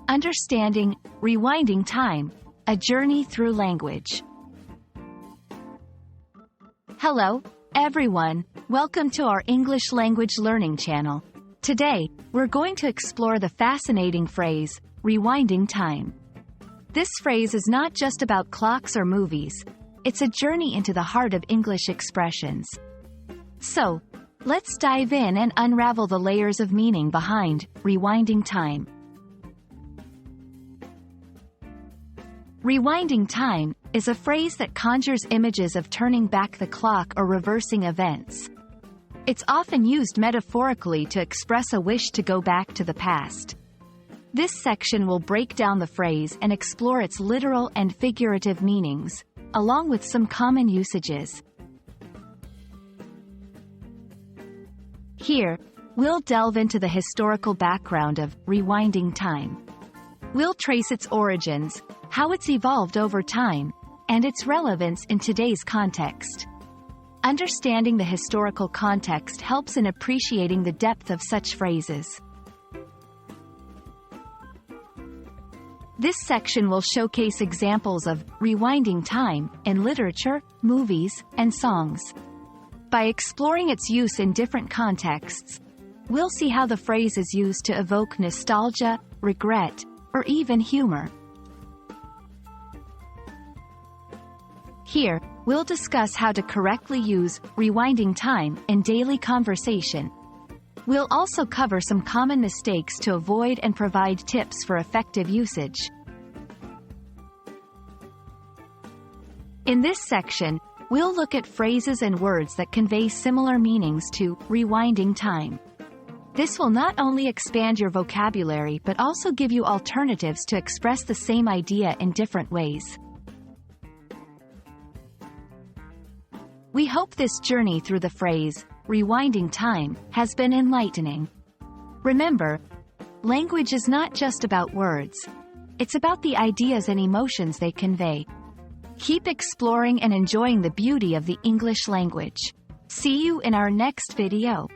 Understanding, Rewinding Time, a journey through language. Hello, everyone. Welcome to our English language learning channel. Today, we're going to explore the fascinating phrase, rewinding time. This phrase is not just about clocks or movies. It's a journey into the heart of English expressions. So, let's dive in and unravel the layers of meaning behind rewinding time. Rewinding time is a phrase that conjures images of turning back the clock or reversing events. It's often used metaphorically to express a wish to go back to the past. This section will break down the phrase and explore its literal and figurative meanings, along with some common usages. Here, we'll delve into the historical background of rewinding time. We'll trace its origins, how it's evolved over time, and its relevance in today's context. Understanding the historical context helps in appreciating the depth of such phrases. This section will showcase examples of rewinding time in literature, movies, and songs. By exploring its use in different contexts, we'll see how the phrase is used to evoke nostalgia, regret, or even humor. Here, we'll discuss how to correctly use rewinding time in daily conversation. We'll also cover some common mistakes to avoid and provide tips for effective usage. In this section, we'll look at phrases and words that convey similar meanings to rewinding time. This will not only expand your vocabulary but also give you alternatives to express the same idea in different ways. We hope this journey through the phrase, rewinding time, has been enlightening. Remember, language is not just about words. It's about the ideas and emotions they convey. Keep exploring and enjoying the beauty of the English language. See you in our next video.